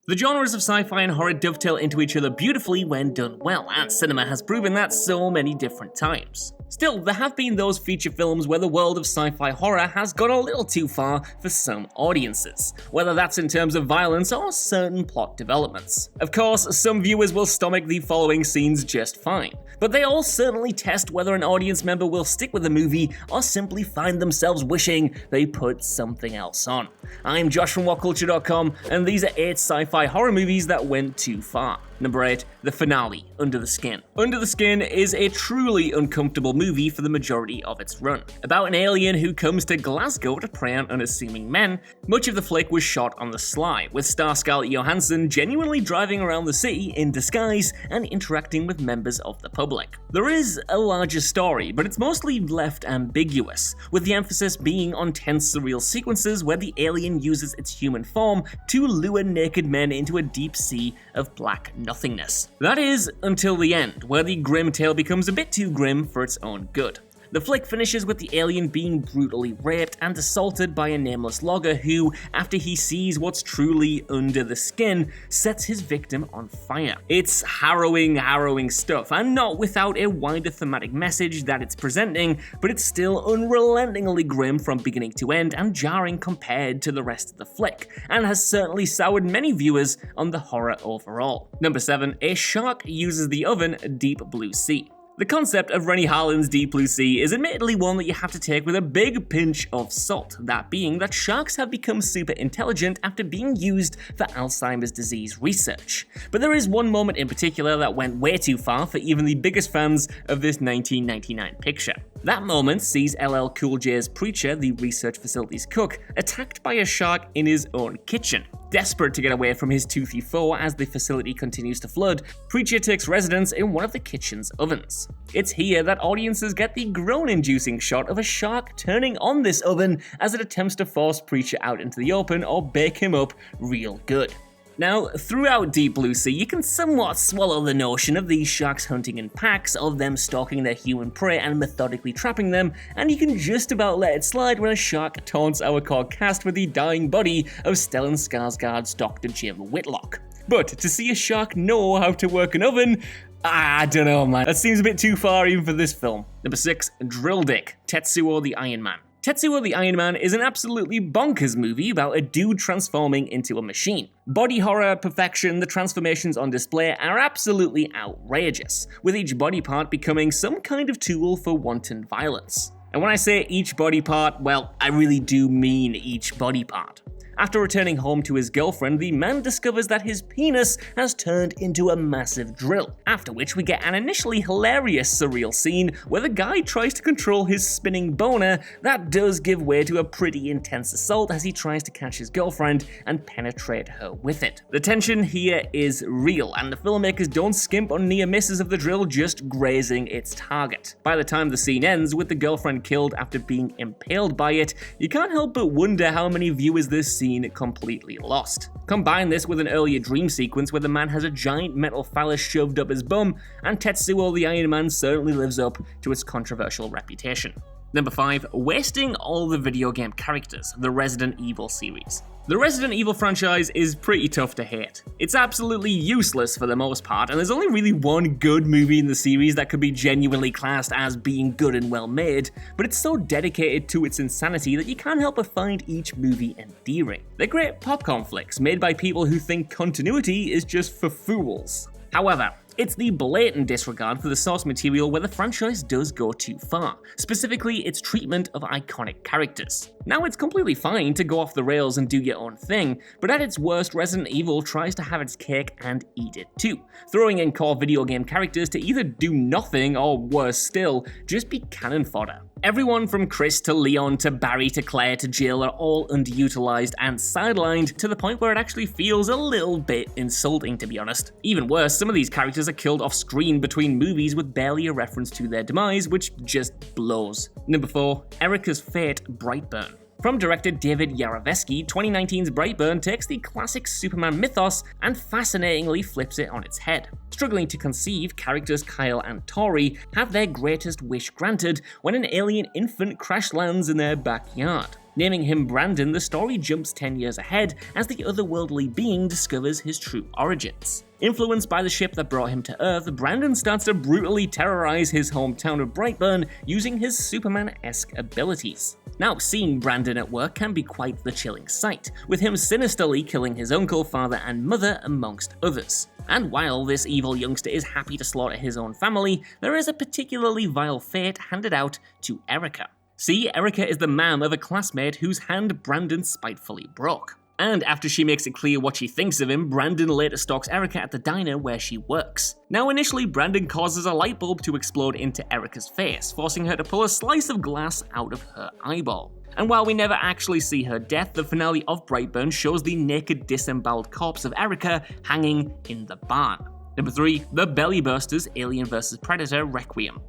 The genres of sci-fi and horror dovetail into each other beautifully when done well, and cinema has proven that so many different times. Still, there have been those feature films where the world of sci-fi horror has gone a little too far for some audiences, whether that's in terms of violence or certain plot developments. Of course, some viewers will stomach the following scenes just fine, but they all certainly test whether an audience member will stick with the movie or simply find themselves wishing they put something else on. I'm Josh from WhatCulture.com, and these are 8 sci-fi horror movies that went too far. Number 8, the finale, Under the Skin. Under the Skin is a truly uncomfortable movie for the majority of its run. About an alien who comes to Glasgow to prey on unassuming men, much of the flick was shot on the sly, with star Scarlett Johansson genuinely driving around the city in disguise and interacting with members of the public. There is a larger story, but it's mostly left ambiguous, with the emphasis being on tense surreal sequences where the alien uses its human form to lure naked men into a deep sea of black nothingness. That is, until the end, where the grim tale becomes a bit too grim for its own good. The flick finishes with the alien being brutally raped and assaulted by a nameless logger who, after he sees what's truly under the skin, sets his victim on fire. It's harrowing stuff, and not without a wider thematic message that it's presenting, but it's still unrelentingly grim from beginning to end and jarring compared to the rest of the flick, and has certainly soured many viewers on the horror overall. Number 7, a shark uses the oven, Deep Blue Sea. The concept of Renny Harlin's Deep Blue Sea is admittedly one that you have to take with a big pinch of salt, that being that sharks have become super intelligent after being used for Alzheimer's disease research. But there is one moment in particular that went way too far for even the biggest fans of this 1999 picture. That moment sees LL Cool J's Preacher, the research facility's cook, attacked by a shark in his own kitchen. Desperate to get away from his toothy foe as the facility continues to flood, Preacher takes residence in one of the kitchen's ovens. It's here that audiences get the groan-inducing shot of a shark turning on this oven as it attempts to force Preacher out into the open or bake him up real good. Now, throughout Deep Blue Sea, you can somewhat swallow the notion of these sharks hunting in packs, of them stalking their human prey and methodically trapping them, and you can just about let it slide when a shark taunts our core cast with the dying body of Stellan Skarsgård's Dr. Jim Whitlock. But to see a shark know how to work an oven, I don't know, man. That seems a bit too far even for this film. Number 6, Drill Dick, Tetsuo the Iron Man. Tetsuo the Iron Man is an absolutely bonkers movie about a dude transforming into a machine. Body horror perfection, the transformations on display are absolutely outrageous, with each body part becoming some kind of tool for wanton violence. And when I say each body part, well, I really do mean each body part. After returning home to his girlfriend, the man discovers that his penis has turned into a massive drill, after which we get an initially hilarious surreal scene where the guy tries to control his spinning boner that does give way to a pretty intense assault as he tries to catch his girlfriend and penetrate her with it. The tension here is real, and the filmmakers don't skimp on near misses of the drill just grazing its target. By the time the scene ends with the girlfriend killed after being impaled by it, you can't help but wonder how many viewers this scene completely lost. Combine this with an earlier dream sequence where the man has a giant metal phallus shoved up his bum, and Tetsuo the Iron Man certainly lives up to its controversial reputation. Number 5, wasting all the video game characters, the Resident Evil series. The Resident Evil franchise is pretty tough to hate. It's absolutely useless for the most part, and there's only really one good movie in the series that could be genuinely classed as being good and well made, but it's so dedicated to its insanity that you can't help but find each movie endearing. They're great popcorn flicks made by people who think continuity is just for fools. However, it's the blatant disregard for the source material where the franchise does go too far, specifically its treatment of iconic characters. Now, it's completely fine to go off the rails and do your own thing, but at its worst, Resident Evil tries to have its cake and eat it too, throwing in core video game characters to either do nothing or, worse still, just be cannon fodder. Everyone from Chris to Leon to Barry to Claire to Jill are all underutilized and sidelined to the point where it actually feels a little bit insulting, to be honest. Even worse, some of these characters are killed off screen between movies with barely a reference to their demise, which just blows. Number 4, Erica's Fate, Brightburn. From director David Yarovesky, 2019's Brightburn takes the classic Superman mythos and fascinatingly flips it on its head. Struggling to conceive, characters Kyle and Tori have their greatest wish granted when an alien infant crash lands in their backyard. Naming him Brandon, the story jumps 10 years ahead as the otherworldly being discovers his true origins. Influenced by the ship that brought him to Earth, Brandon starts to brutally terrorize his hometown of Brightburn using his Superman-esque abilities. Now, seeing Brandon at work can be quite the chilling sight, with him sinisterly killing his uncle, father, and mother, amongst others. And while this evil youngster is happy to slaughter his own family, there is a particularly vile fate handed out to Erica. See, Erica is the mom of a classmate whose hand Brandon spitefully broke. And after she makes it clear what she thinks of him, Brandon later stalks Erica at the diner where she works. Now initially, Brandon causes a light bulb to explode into Erica's face, forcing her to pull a slice of glass out of her eyeball. And while we never actually see her death, the finale of Brightburn shows the naked, disemboweled corpse of Erica hanging in the barn. Number 3, The Belly Bursters Alien vs. Predator Requiem.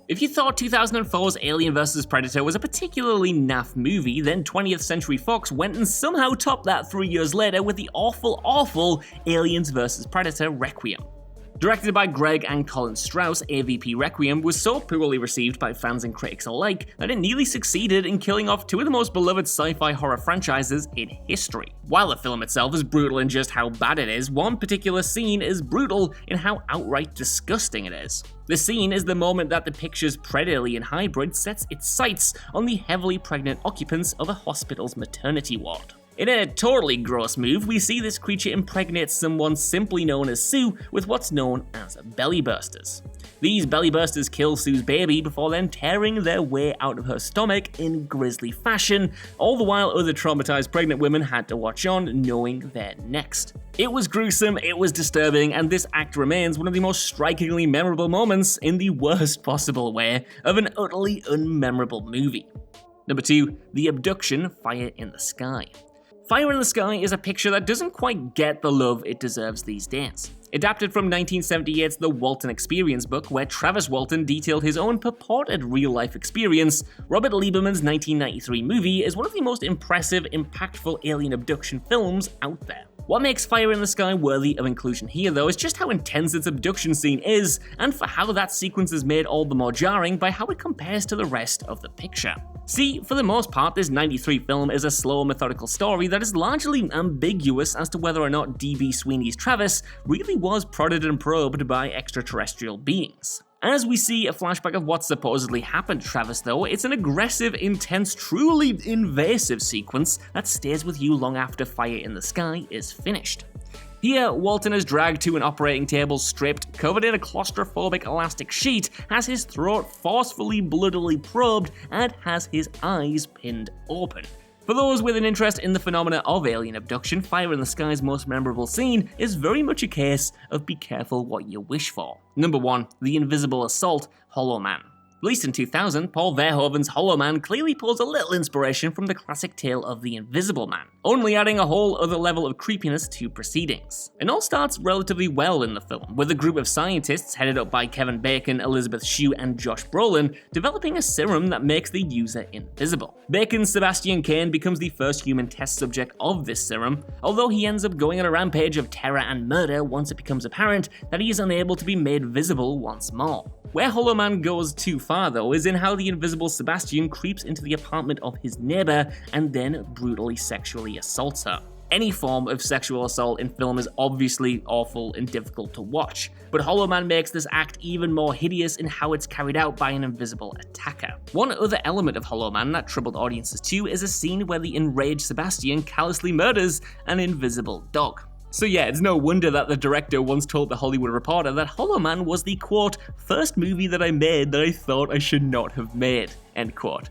If you thought 2004's Alien vs. Predator was a particularly naff movie, then 20th Century Fox went and somehow topped that 3 years later with the awful Aliens vs. Predator Requiem. Directed by Greg and Colin Strauss, AVP Requiem was so poorly received by fans and critics alike that it nearly succeeded in killing off two of the most beloved sci-fi horror franchises in history. While the film itself is brutal in just how bad it is, one particular scene is brutal in how outright disgusting it is. The scene is the moment that the picture's Pred-Alien hybrid sets its sights on the heavily pregnant occupants of a hospital's maternity ward. In a totally gross move, we see this creature impregnate someone simply known as Sue with what's known as belly bursters. These belly bursters kill Sue's baby before then tearing their way out of her stomach in grisly fashion, all the while other traumatized pregnant women had to watch on, knowing they're next. It was gruesome, it was disturbing, and this act remains one of the most strikingly memorable moments, in the worst possible way, of an utterly unmemorable movie. Number 2, The Abduction Fire in the Sky. Fire in the Sky is a picture that doesn't quite get the love it deserves these days. Adapted from 1978's The Walton Experience book, where Travis Walton detailed his own purported real-life experience, Robert Lieberman's 1993 movie is one of the most impressive, impactful alien abduction films out there. What makes Fire in the Sky worthy of inclusion here, though, is just how intense its abduction scene is, and for how that sequence is made all the more jarring by how it compares to the rest of the picture. See, for the most part, this 93 film is a slow, methodical story that is largely ambiguous as to whether or not D.B. Sweeney's Travis really was prodded and probed by extraterrestrial beings. As we see a flashback of what supposedly happened to Travis, though, it's an aggressive, intense, truly invasive sequence that stays with you long after Fire in the Sky is finished. Here, Walton is dragged to an operating table, stripped, covered in a claustrophobic elastic sheet, has his throat forcefully, bloodily probed, and has his eyes pinned open. For those with an interest in the phenomena of alien abduction, Fire in the Sky's most memorable scene is very much a case of be careful what you wish for. Number 1, The Invisible Assault, Hollow Man. Released in 2000, Paul Verhoeven's Hollow Man clearly pulls a little inspiration from the classic tale of the Invisible Man, only adding a whole other level of creepiness to proceedings. It all starts relatively well in the film, with a group of scientists headed up by Kevin Bacon, Elizabeth Shue, and Josh Brolin developing a serum that makes the user invisible. Bacon's Sebastian Cain becomes the first human test subject of this serum, although he ends up going on a rampage of terror and murder once it becomes apparent that he is unable to be made visible once more. Where Hollow Man goes too far, though, is in how the invisible Sebastian creeps into the apartment of his neighbor and then brutally sexually assaults her. Any form of sexual assault in film is obviously awful and difficult to watch, but Hollow Man makes this act even more hideous in how it's carried out by an invisible attacker. One other element of Hollow Man that troubled audiences too is a scene where the enraged Sebastian callously murders an invisible dog. So yeah, it's no wonder that the director once told The Hollywood Reporter that Hollow Man was the, quote, first movie that I made that I thought I should not have made, end quote.